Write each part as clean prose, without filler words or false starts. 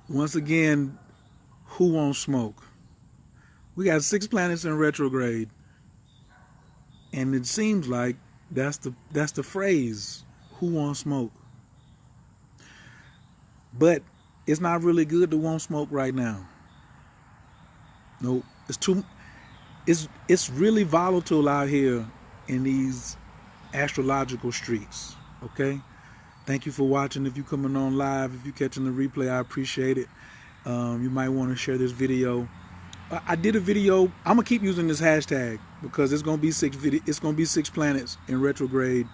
Once again, who won't smoke? We got 6 planets in retrograde, and it seems like that's the phrase. Who won't smoke? But it's not really good to won't smoke right now. Nope. It's really volatile out here in these astrological streets. Okay? Thank you for watching. If you're coming on live, if you're catching the replay, I appreciate it. You might want to share this video. I did a video. I'm gonna keep using this hashtag because it's gonna be it's gonna be 6 planets in retrograde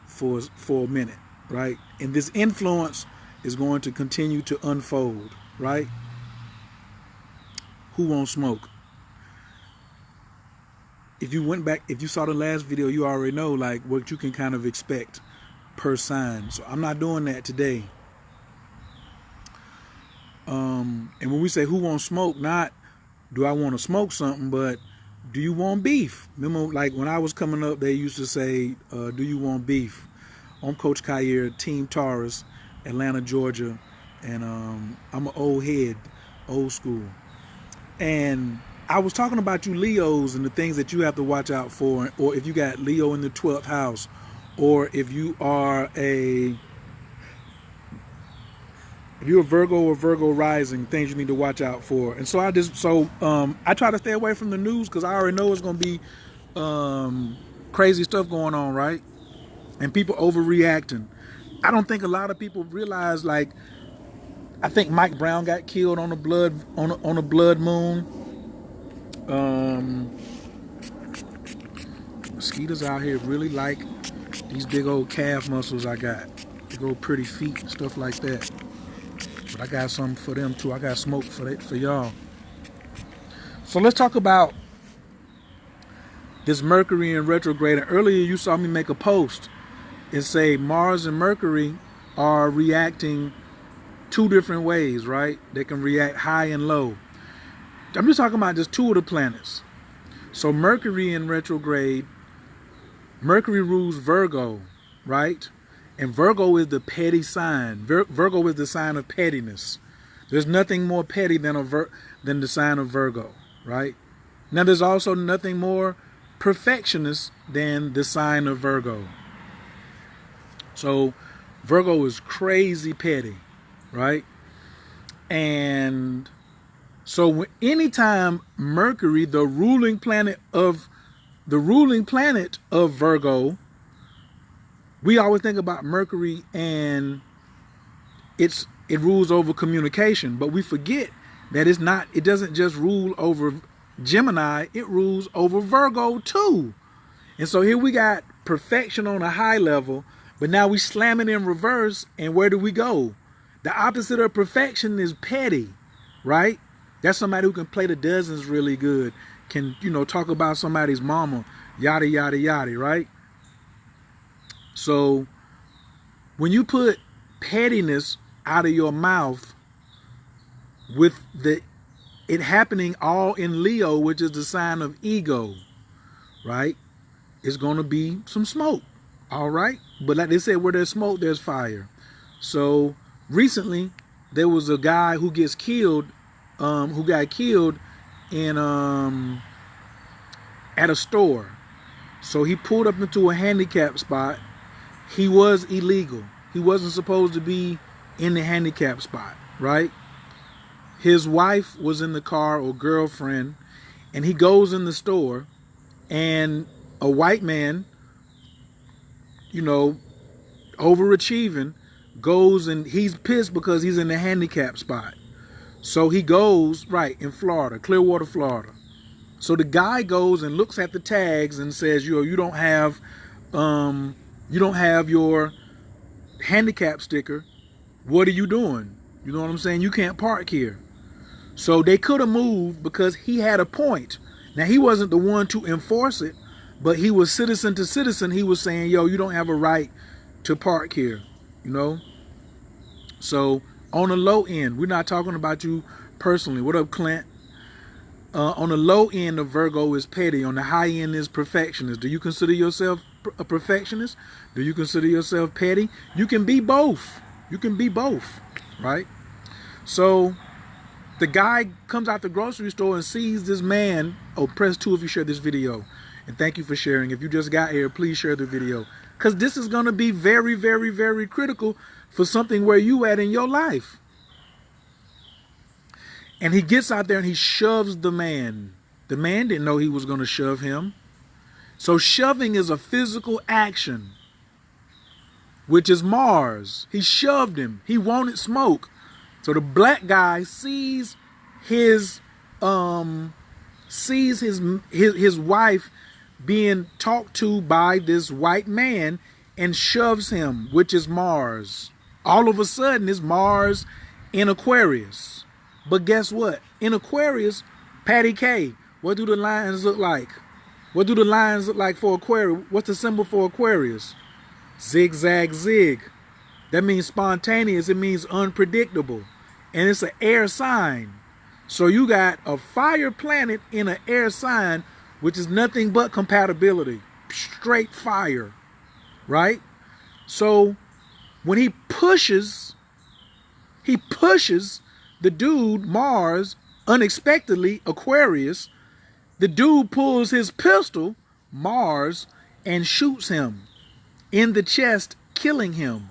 for a minute, right? And this influence is going to continue to unfold, right? Who won't smoke? If you went back, if you saw the last video, you already know like what you can kind of expect per sign. So I'm not doing that today. And when we say who won't smoke, not do I want to smoke something, but do you want beef? Remember, like when I was coming up, they used to say, do you want beef? I'm Coach Khayr, Team Taurus, Atlanta, Georgia, and I'm an old head, old school. And I was talking about you Leos and the things that you have to watch out for, or if you got Leo in the 12th house, or if you are if you're a Virgo or Virgo rising, things you need to watch out for. And so I try to stay away from the news because I already know it's going to be crazy stuff going on, right? And people overreacting. I don't think a lot of people realize, like, I think Mike Brown got killed on a blood moon. Mosquitoes out here really like these big old calf muscles I got. Big old pretty feet and stuff like that. But I got something for them too. I got smoke for y'all. So let's talk about this Mercury in retrograde. And earlier you saw me make a post and say Mars and Mercury are reacting 2 different ways, right? They can react high and low. I'm just talking about just 2 of the planets. So Mercury in retrograde, Mercury rules Virgo, right? And Virgo is the petty sign. Virgo is the sign of pettiness. There's nothing more petty than the sign of Virgo, right? Now there's also nothing more perfectionist than the sign of Virgo. So Virgo is crazy petty, right? And so anytime Mercury, the ruling planet of Virgo, we always think about Mercury and it rules over communication, but we forget that it doesn't just rule over Gemini, it rules over Virgo too. And so here we got perfection on a high level, but now we slam it in reverse, and where do we go? The opposite of perfection is petty, right? That's somebody who can play the dozens really good, can, talk about somebody's mama, yada, yada, yada, right? So when you put pettiness out of your mouth with it happening all in Leo, which is the sign of ego, right? It's going to be some smoke, all right? But like they said, where there's smoke, there's fire. So recently, there was a guy who got killed in at a store. So he pulled up into a handicap spot. He was illegal. He wasn't supposed to be in the handicap spot, right? His wife was in the car, or girlfriend, and he goes in the store, and a white man, overachieving, goes, and he's pissed because he's in the handicap spot. So he goes, right, in Florida, Clearwater, Florida. So the guy goes and looks at the tags and says, you don't have your handicap sticker. What are you doing? You know what I'm saying? You can't park here. So they could have moved because he had a point. Now, he wasn't the one to enforce it, but he was citizen to citizen. He was saying, you don't have a right to park here, So on the low end, we're not talking about you personally. What up, Clint? On the low end of Virgo is petty. On the high end is perfectionist. Do you consider yourself a perfectionist? Do you consider yourself petty? You can be both. You can be both, right? So the guy comes out the grocery store and sees this man. Oh, press 2 if you share this video. And thank you for sharing. If you just got here, please share the video. Because this is going to be very, very, very critical for something where you at in your life. And he gets out there and he shoves the man. The man didn't know he was going to shove him. So shoving is a physical action, which is Mars. He shoved him. He wanted smoke. So the black guy sees his wife being talked to by this white man and shoves him, which is Mars. All of a sudden, it's Mars in Aquarius. But guess what? In Aquarius, Patty K, what do the lines look like? What do the lines look like for Aquarius? What's the symbol for Aquarius? Zigzag zig. That means spontaneous. It means unpredictable. And it's an air sign. So you got a fire planet in an air sign, which is nothing but compatibility. Straight fire. Right? So when he pushes the dude, Mars, unexpectedly, Aquarius, the dude pulls his pistol, Mars, and shoots him in the chest, killing him.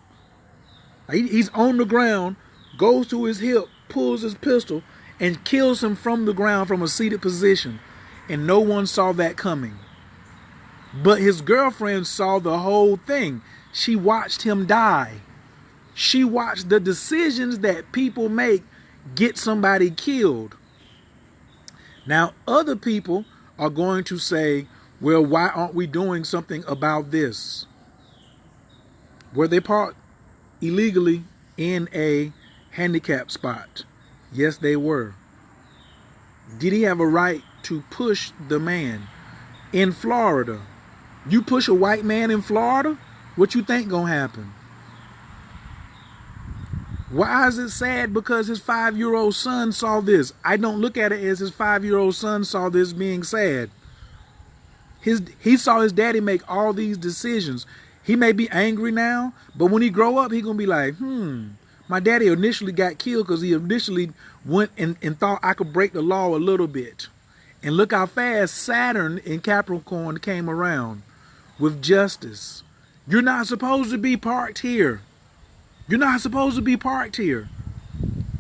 He's on the ground, goes to his hip, pulls his pistol, and kills him from the ground from a seated position. And no one saw that coming. But his girlfriend saw the whole thing. She watched him die. She watched the decisions that people make get somebody killed. Now, other people are going to say, well, why aren't we doing something about this? Were they parked illegally in a handicap spot? Yes, they were. Did he have a right to push the man? In Florida, you push a white man in Florida, what you think gonna happen? Why is it sad? Because his 5-year-old son saw this. I don't look at it as his 5-year-old son saw this being sad. He saw his daddy make all these decisions. He may be angry now, but when he grow up, he gonna be like, my daddy initially got killed because he initially went and thought I could break the law a little bit. And look how fast Saturn in Capricorn came around with justice. You're not supposed to be parked here. You're not supposed to be parked here.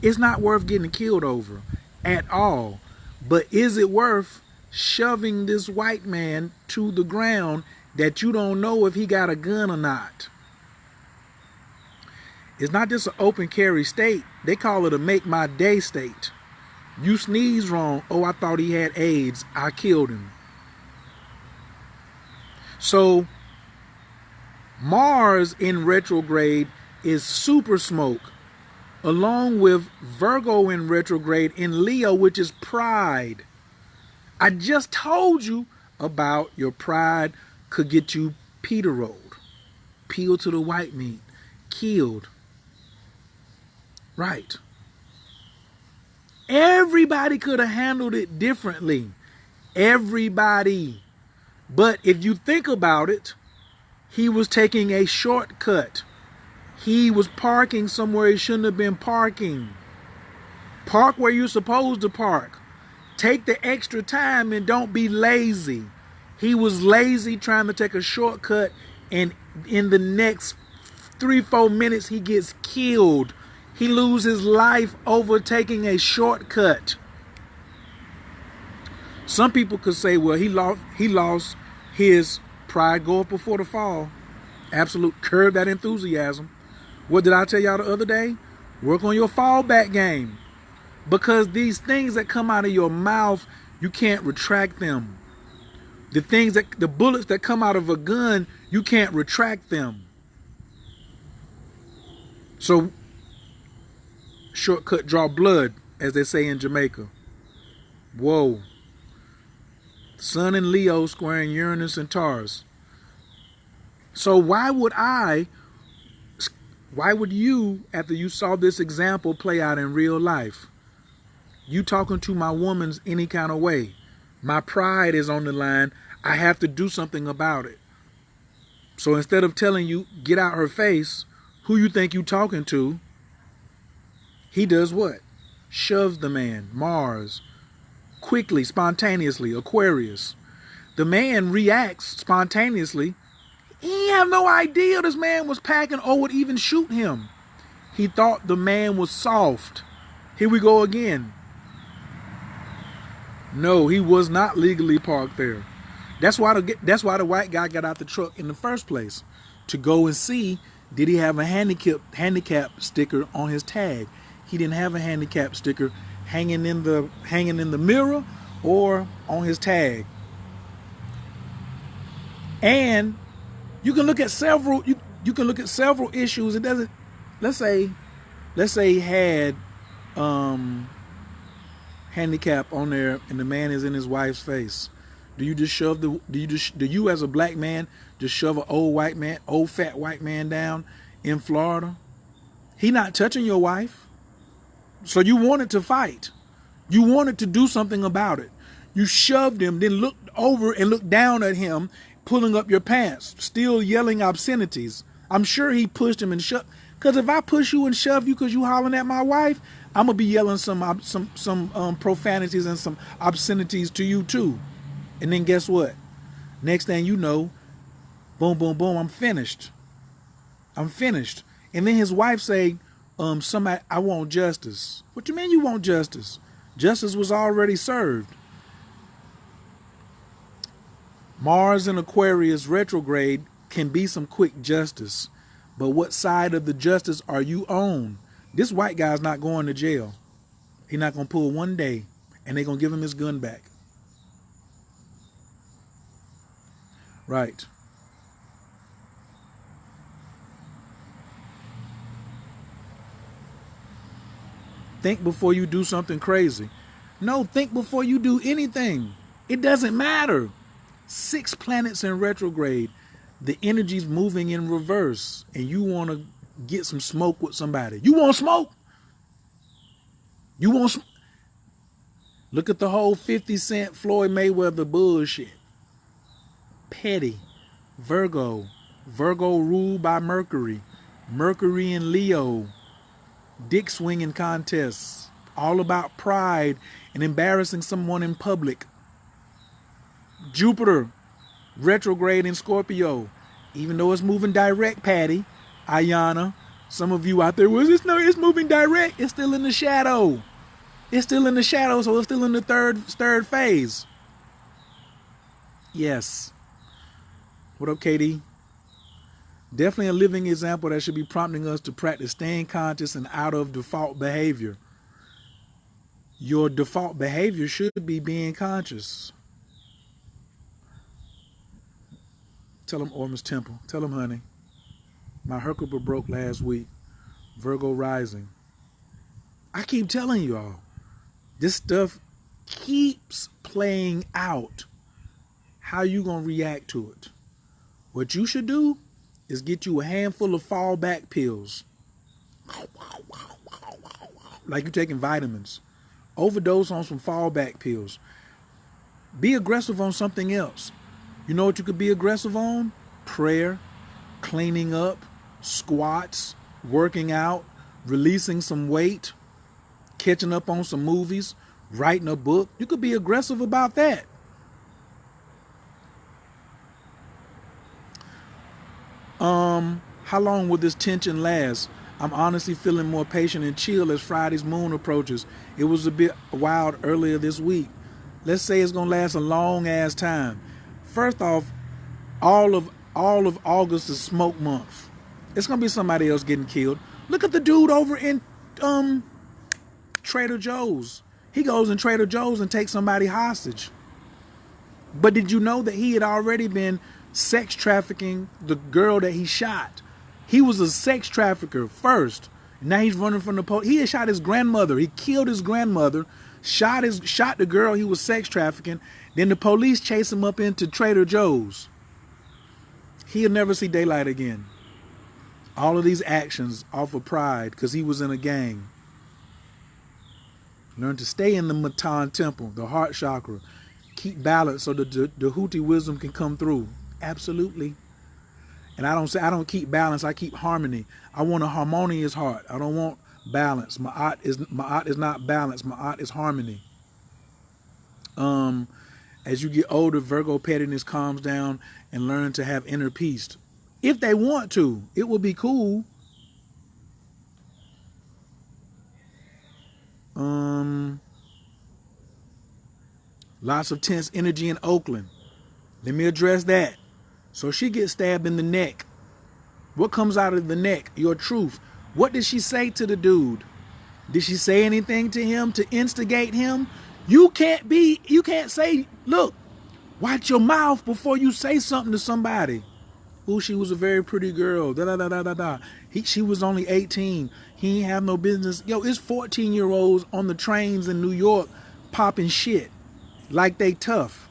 It's not worth getting killed over at all. But is it worth shoving this white man to the ground that you don't know if he got a gun or not? It's not just an open carry state. They call it a make my day state. You sneeze wrong. Oh, I thought he had AIDS. I killed him. So Mars in retrograde is super smoke, along with Virgo in retrograde in Leo, which is pride. I just told you about your pride could get you Peter-rolled, peeled to the white meat, killed. Right. Everybody could have handled it differently. Everybody. But if you think about it, he was taking a shortcut. He was parking somewhere he shouldn't have been parking. Park where you're supposed to park. Take the extra time and don't be lazy. He was lazy trying to take a shortcut, and in the next 3-4 minutes he gets killed. He loses life over taking a shortcut. Some people could say, well, he lost his pride. Go up before the fall. Absolute. Curb that enthusiasm. What did I tell y'all the other day? Work on your fallback game. Because these things that come out of your mouth, you can't retract them. The bullets that come out of a gun, you can't retract them. So, shortcut, draw blood, as they say in Jamaica. Whoa. Sun and Leo squaring Uranus and Taurus. So why would you, after you saw this example play out in real life, you talking to my woman's any kind of way, my pride is on the line, I have to do something about it. So instead of telling you, get out her face, who you think you talking to? He does what? Shoves the man. Mars. Quickly, spontaneously. Aquarius. The man reacts spontaneously. He have no idea this man was packing or would even shoot him. He thought the man was soft. Here we go again. No, he was not legally parked there. That's why the white guy got out the truck in the first place, to go and see, did he have a handicap sticker on his tag. He didn't have a handicap sticker hanging in the mirror or on his tag. And you can look at several you can look at several issues. It doesn't, let's say he had handicap on there and the man is in his wife's face. Do you as a black man just shove an old fat white man down in Florida? He not touching your wife. So you wanted to fight. You wanted to do something about it. You shoved him, then looked over and looked down at him, pulling up your pants, still yelling obscenities. I'm sure he pushed him and shoved. Because if I push you and shove you because you hollering at my wife, I'm going to be yelling some profanities and some obscenities to you too. And then guess what? Next thing you know, boom, boom, boom, I'm finished. And then his wife say, I want justice. What you mean you want justice? Justice was already served. Mars and Aquarius retrograde can be some quick justice. But what side of the justice are you on? This white guy's not going to jail. He's not going to pull one day, and they're going to give him his gun back. Right. Think before you do something crazy. No, think before you do anything. It doesn't matter. 6 planets in retrograde. The energy's moving in reverse, and you want to get some smoke with somebody. You want smoke? Look at the whole 50 Cent Floyd Mayweather bullshit. Petty. Virgo ruled by Mercury. Mercury and Leo. Dick swinging contests. All about pride and embarrassing someone in public. Jupiter retrograde in Scorpio. Even though it's moving direct, Patty, Ayana, some of you out there, it's moving direct. It's still in the shadow. So it's still in the third phase. Yes. What up, Katie? Definitely a living example that should be prompting us to practice staying conscious and out of default behavior. Your default behavior should be being conscious. Tell him, Ormus Temple. Tell him, honey. My Hercules broke last week. Virgo rising. I keep telling you all, this stuff keeps playing out. How you gonna react to it? What you should do is get you a handful of fallback pills. Like you're taking vitamins. Overdose on some fallback pills. Be aggressive on something else. You know what you could be aggressive on? Prayer, cleaning up, squats, working out, releasing some weight, catching up on some movies, writing a book. You could be aggressive about that. How long will this tension last? I'm honestly feeling more patient and chill as Friday's moon approaches. It was a bit wild earlier this week. Let's say it's gonna last a long ass time. First off, all of August is smoke month. It's gonna be somebody else getting killed. Look at the dude over in Trader Joe's. He goes in Trader Joe's and takes somebody hostage. But did you know that he had already been sex trafficking the girl that he shot? He was a sex trafficker first. Now he's running from the police. He had shot his grandmother. He killed his grandmother, shot the girl he was sex trafficking. Then the police chase him up into Trader Joe's. He'll never see daylight again. All of these actions off of pride because he was in a gang. Learn to stay in the Matan temple, the heart chakra. Keep balance so the Houthi wisdom can come through. Absolutely. And I don't keep balance, I keep harmony. I want a harmonious heart. I don't want balance. Ma'at is not balance. Ma'at is harmony. As you get older, Virgo pettiness calms down and learn to have inner peace. If they want to, it will be cool. Lots of tense energy in Oakland. Let me address that. So she gets stabbed in the neck. What comes out of the neck? Your truth. What did she say to the dude? Did she say anything to him to instigate him? You can't say, look, watch your mouth before you say something to somebody. Oh, she was a very pretty girl. Da da da da da da. She was only 18. He ain't have no business. Yo, it's 14-year-olds on the trains in New York popping shit like they tough.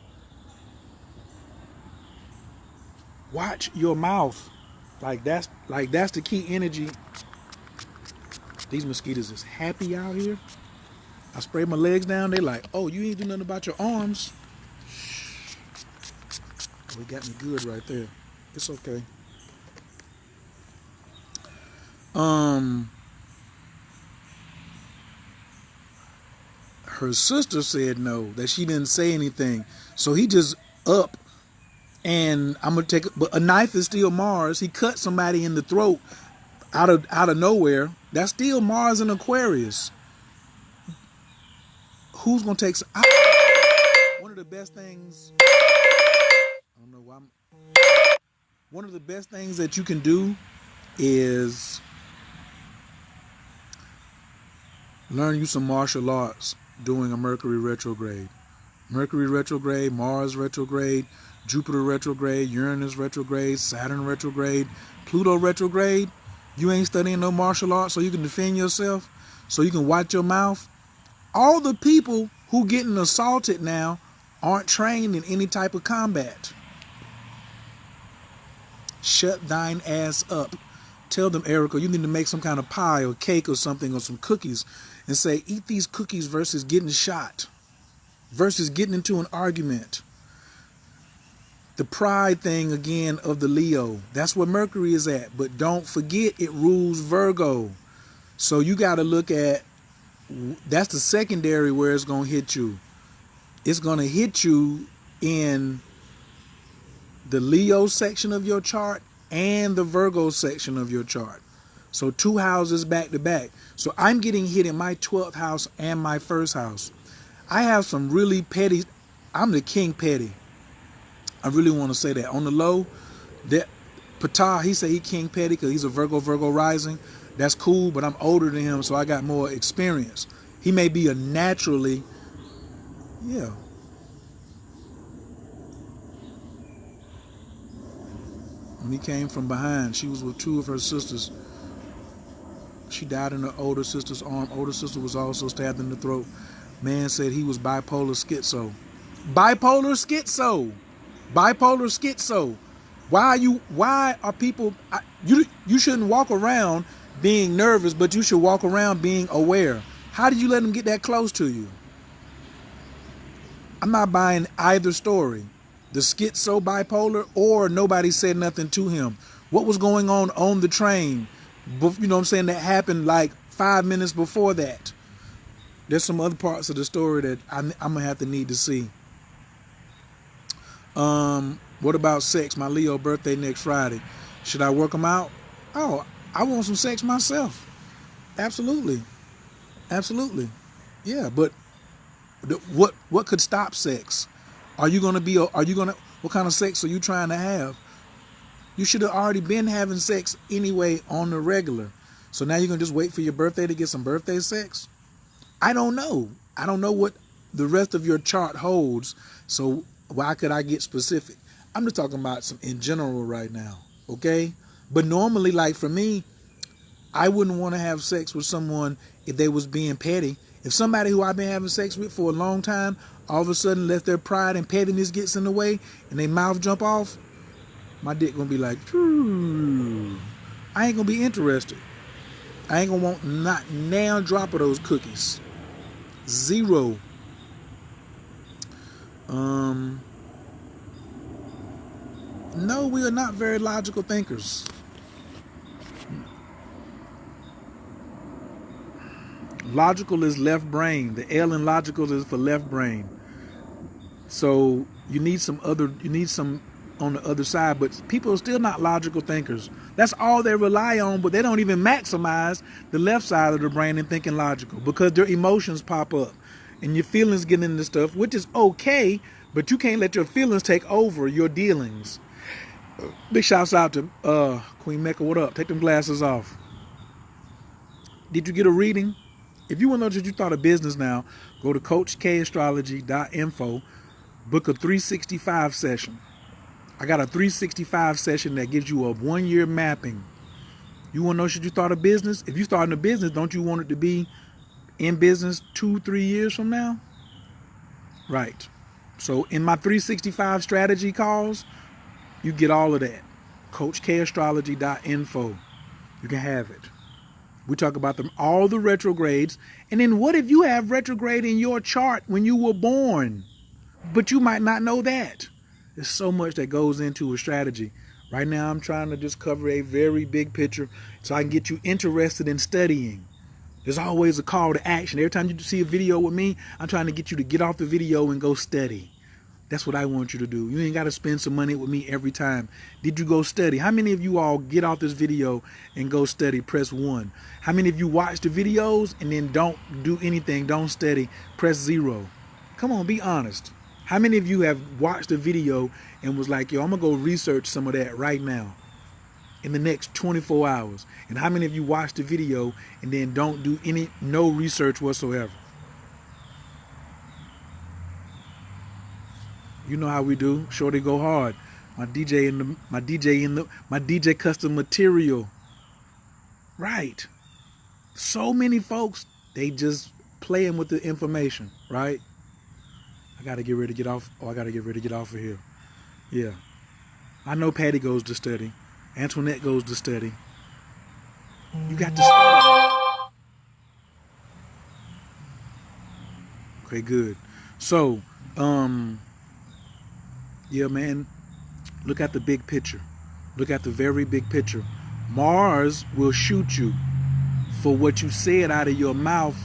Watch your mouth. Like that's the key energy. These mosquitoes is happy out here. I spray my legs down. They like, oh, you ain't do nothing about your arms. Oh, he got me good right there. It's okay. Her sister said no, that she didn't say anything. So he just up and I'm gonna take. But a knife is still Mars. He cut somebody in the throat out of nowhere. That's still Mars in Aquarius. Who's gonna take? One of the best things. I don't know why. One of the best things that you can do is learn you some martial arts during a Mercury retrograde. Mercury retrograde, Mars retrograde, Jupiter retrograde, Uranus retrograde, Saturn retrograde, Pluto retrograde. You ain't studying no martial arts so you can defend yourself, so you can watch your mouth. All the people who getting assaulted now aren't trained in any type of combat. Shut thine ass up. Tell them, Erica, you need to make some kind of pie or cake or something or some cookies and say, eat these cookies versus getting shot, versus getting into an argument. The pride thing again of the Leo. That's where Mercury is at. But don't forget it rules Virgo. So you got to look at, that's the secondary where it's going to hit you. It's going to hit you in the Leo section of your chart and the Virgo section of your chart. So 2 houses back to back. So I'm getting hit in my 12th house and my 1st house. I have some really petty. I'm the king petty. I really want to say that. On the low, that Ptah, he said he king petty because he's a Virgo rising. That's cool, but I'm older than him, so I got more experience. He may be a naturally, yeah. When he came from behind, she was with 2 of her sisters. She died in her older sister's arm. Older sister was also stabbed in the throat. Man said he was bipolar schizo. Bipolar schizo. Bipolar schizo. Why are people, you shouldn't walk around being nervous, but you should walk around being aware. How did you let them get that close to you? I'm not buying either story. The schizo bipolar or nobody said nothing to him. What was going on the train? You know what I'm saying? That happened like 5 minutes before that. There's some other parts of the story that I'm going to have to need to see. What about sex? My Leo birthday next Friday. Should I work them out? Oh, I want some sex myself. Absolutely. Absolutely. Yeah, but what could stop sex? What kind of sex are you trying to have? You should have already been having sex anyway on the regular. So now you're going to just wait for your birthday to get some birthday sex? I don't know. I don't know what the rest of your chart holds. So why could I get specific? I'm just talking about some in general right now. Okay? But normally, like for me, I wouldn't want to have sex with someone if they was being petty. If somebody who I've been having sex with for a long time, all of a sudden let their pride and pettiness gets in the way and their mouth jump off, my dick gonna be like, I ain't gonna be interested. I ain't gonna want not now drop of those cookies. 0. No, we are not very logical thinkers. Logical is left brain. The L in logical is for left brain. So you need some on the other side, but people are still not logical thinkers. That's all they rely on, but they don't even maximize the left side of the brain in thinking logical because their emotions pop up and your feelings get into stuff, which is okay, but you can't let your feelings take over your dealings. Big shouts out to Queen Mecca. What up? Take them glasses off. Did you get a reading? If you want to know what you thought of business now, go to coachkastrology.info, book a 365 session. I got a 365 session that gives you a 1-year mapping. You want to know what you thought of business? If you're starting a business, don't you want it to be in business 2-3 years from now? Right. So in my 365 strategy calls, you get all of that. coachkastrology.info. You can have it. We talk about all the retrogrades. And then what if you have retrograde in your chart when you were born? But you might not know that. There's so much that goes into a strategy. Right now, I'm trying to just cover a very big picture so I can get you interested in studying. There's always a call to action. Every time you see a video with me, I'm trying to get you to get off the video and go study. That's what I want you to do. You ain't got to spend some money with me every time. Did you go study? How many of you all get off this video and go study? Press 1. How many of you watch the videos and then don't do anything, don't study? Press 0. Come on, be honest. How many of you have watched a video and was like, yo, I'm going to go research some of that right now in the next 24 hours? And how many of you watched the video and then don't do no research whatsoever? You know how we do. Shorty go hard. My DJ custom material. Right. So many folks, they just playing with the information, right? I gotta get ready to get off. Oh, I gotta get ready to get off of here. Yeah. I know Patty goes to study. Antoinette goes to study. You got to study. Okay, good. So, yeah, man, look at the big picture. Look at the very big picture. Mars will shoot you for what you said out of your mouth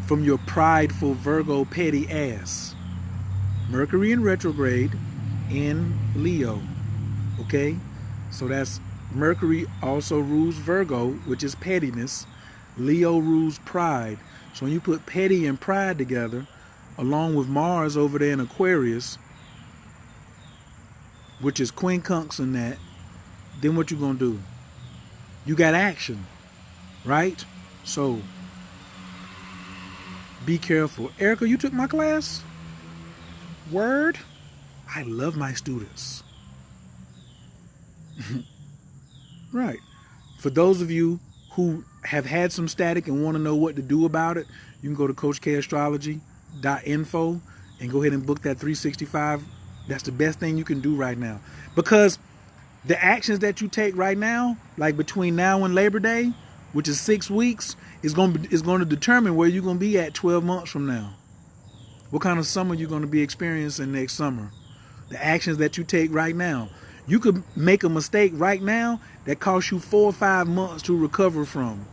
from your prideful Virgo petty ass. Mercury in retrograde in Leo. Okay? So that's Mercury also rules Virgo, which is pettiness. Leo rules pride. So when you put petty and pride together, along with Mars over there in Aquarius, which is quincunx in that, then what you gonna do? You got action, right? So be careful. Erica, you took my class? Word? I love my students. Right. For those of you who have had some static and want to know what to do about it, you can go to coachkastrology.info and go ahead and book that 365. That's the best thing you can do right now. Because the actions that you take right now, like between now and Labor Day, which is 6 weeks, is going to determine where you're going to be at 12 months from now. What kind of summer you're going to be experiencing next summer. The actions that you take right now. You could make a mistake right now that costs you 4 or 5 months to recover from.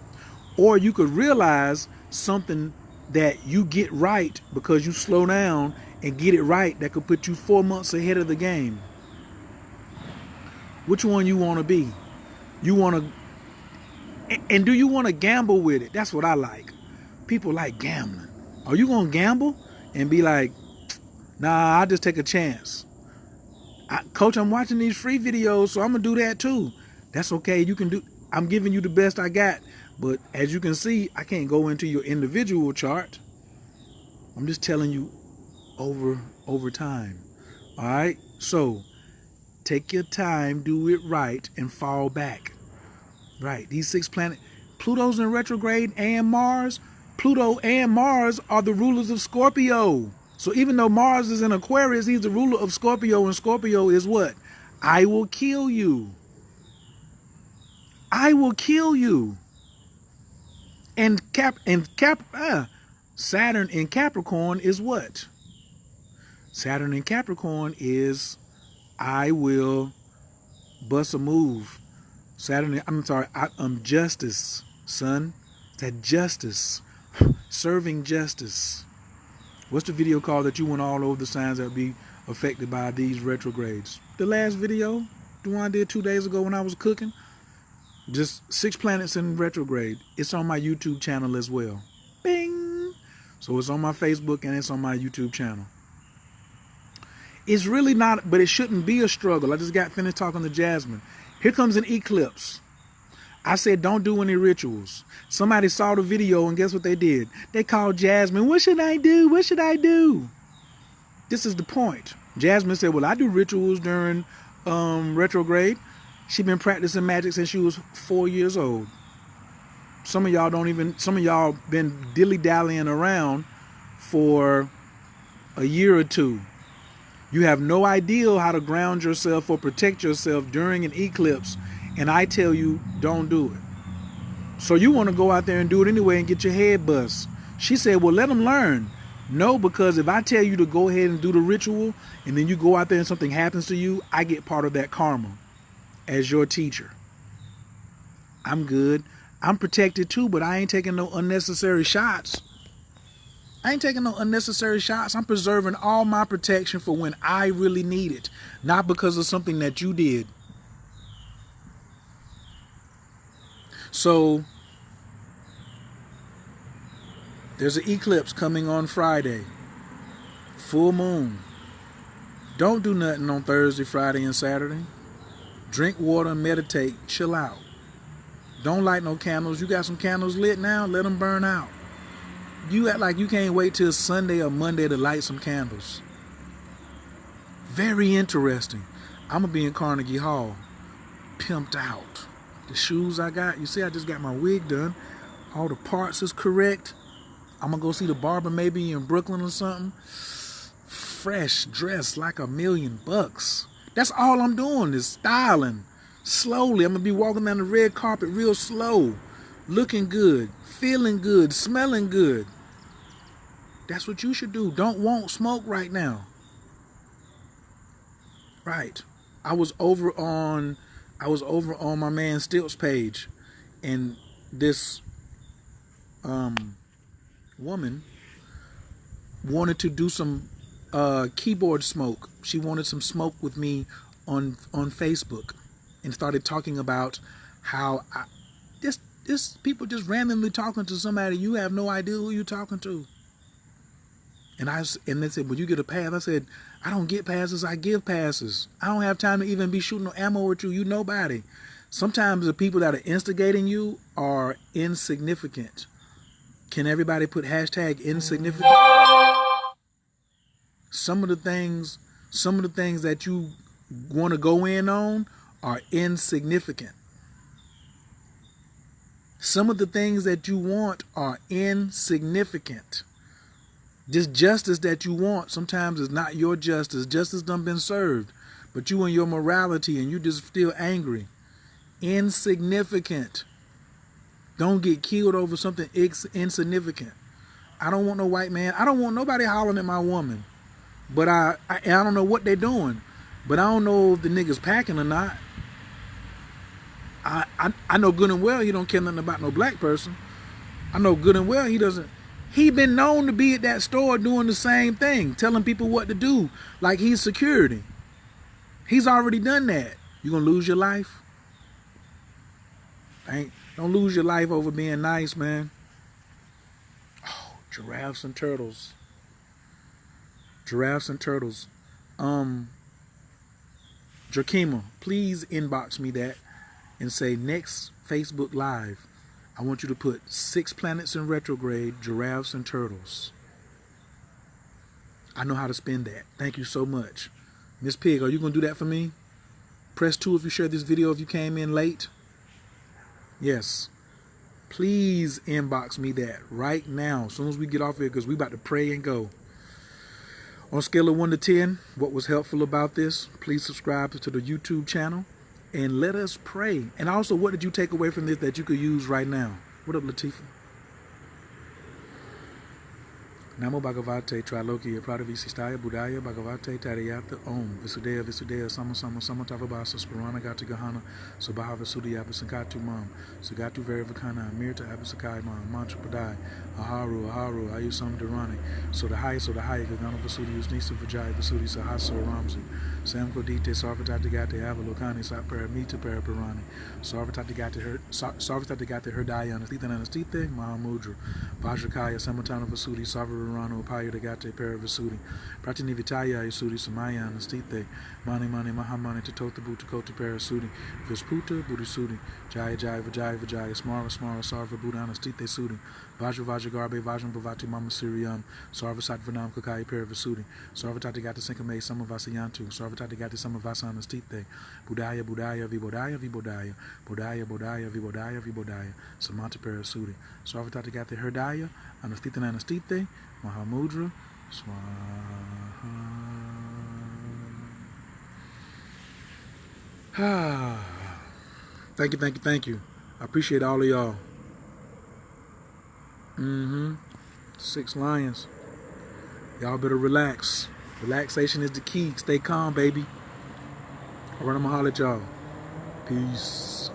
Or you could realize something that you get right because you slow down and get it right that could put you 4 months ahead of the game. Which one you want to be? You want to, and do you want to gamble with it? That's what I like. People like gambling. Are you going to gamble and be like, nah, I'll just take a chance? Coach, I'm watching these free videos, so I'm going to do that too. That's okay. You can do. I'm giving you the best I got. But as you can see, I can't go into your individual chart. I'm just telling you over time. All right? So take your time, do it right, and fall back. Right. These 6 planets, Pluto's in retrograde and Mars. Pluto and Mars are the rulers of Scorpio. So even though Mars is in Aquarius, he's the ruler of Scorpio, and Scorpio is what? I will kill you. I will kill you. And Saturn in Capricorn is what? Saturn in Capricorn is I will bust a move. Saturn, I'm sorry, justice, son. That justice. Serving justice. What's the video called that you went all over the signs that would be affected by these retrogrades? The last video, the one I did 2 days ago when I was cooking. Just 6 planets in retrograde. It's on my YouTube channel as well. Bing! So it's on my Facebook and it's on my YouTube channel. It's really not, but it shouldn't be a struggle. I just got finished talking to Jasmine. Here comes an eclipse. I said, don't do any rituals. Somebody saw the video and guess what they did? They called Jasmine. What should I do? What should I do? This is the point. Jasmine said, well, I do rituals during retrograde. She's been practicing magic since she was 4 years old. Some of y'all been dilly-dallying around for a year or two. You have no idea how to ground yourself or protect yourself during an eclipse, and I tell you, don't do it. So you want to go out there and do it anyway and get your head bust. She said, well, let them learn. No, because if I tell you to go ahead and do the ritual, and then you go out there and something happens to you, I get part of that karma as your teacher. I'm good. I'm protected too, but I ain't taking no unnecessary shots. I'm preserving all my protection for when I really need it, not because of something that you did. So there's an eclipse coming on Friday. Full moon. Don't do nothing on Thursday, Friday, and Saturday. Drink water and meditate. Chill out. Don't light no candles. You got some candles lit now? Let them burn out. You act like you can't wait till Sunday or Monday to light some candles. Very interesting. I'm going to be in Carnegie Hall. Pimped out. The shoes I got. You see, I just got my wig done. All the parts is correct. I'm going to go see the barber maybe in Brooklyn or something. Fresh, dressed like $1 million. That's all I'm doing is styling. Slowly. I'm going to be walking down the red carpet real slow. Looking good. Feeling good. Smelling good. That's what you should do. Don't want smoke right now. Right. I was over on my man Stilt's page, and this woman wanted to do some keyboard smoke. She wanted some smoke with me on Facebook, and started talking about how this people just randomly talking to somebody, you have no idea who you're talking to. And they said, well, you get a pass. I said, I don't get passes, I give passes. I don't have time to even be shooting no ammo at you. You nobody. Sometimes the people that are instigating you are insignificant. Can everybody put hashtag insignificant? Some of the things that you want to go in on are insignificant. Some of the things that you want are insignificant. This justice that you want sometimes is not your justice. Justice done been served. But you and your morality and you just feel angry. Insignificant. Don't get killed over something insignificant. I don't want no white man. I don't want nobody hollering at my woman. But I don't know what they're doing. But I don't know if the nigga's packing or not. I know good and well he don't care nothing about no black person. I know good and well he doesn't. He been known to be at that store doing the same thing, telling people what to do, like he's security. He's already done that. You gonna lose your life? Don't lose your life over being nice, man. Oh, giraffes and turtles. Giraffes and turtles. Jakima, please inbox me that and say next Facebook Live, I want you to put 6 planets in retrograde, giraffes and turtles. I know how to spin that. Thank you so much. Miss Pig, are you going to do that for me? Press 2 if you share this video if you came in late. Yes. Please inbox me that right now as soon as we get off here because we about to pray and go. On a scale of 1 to 10, what was helpful about this? Please subscribe to the YouTube channel. And let us pray. And also, what did you take away from this that you could use right now? What up, Latifah? Namo Bhagavate Trilokia Pradavisi Budaya Bhagavate Tariyata Om Visudeya Visudeya Sama Sama Samatavabasa Spurana Gata Gahana Subhava Sudi Abisankatu Mam Sagatu Verivakana Mirta Abisakai Mam Mantra Padai Aharu Aharu Ayusam Durani So the high Gagana Vasudi Usnisa Vajaya Vasudi Sahasa Ramsi Sam Kodite Sarvatati Gate Avalokani Saparamita Paraparani Sarvatati Gate Herdaya Anastita Anastite Mahamudra Vajrakaya Samatana Vasudi Savarano Paya Dagate Paravasudi Pratinivitaya Isudi Samaya Anastite Mani Mani Mahamani Tatota Butakota Parasudi Visputa Buddhisudi Jaya Jaya Vajaya Smara Sarva Buddha Anastite Sudi Vajra Garbe Vajram Bhavati Mama Siriam Sarvasat Vanam Kakai Paravasudi Sarvatati Gata Sinkame Samavasayantu Sarvatati Gata Samavasa Anastite Budaya Vibodaya Vibodaya Samanta Parasudi Sarvatati Gata Herdaya Anastite Anastite Mahamudra Swaha. Thank you. I appreciate all of y'all. 6 lions. Y'all better relax. Relaxation is the key. Stay calm, baby. All right, I'm gonna holler at y'all. Peace.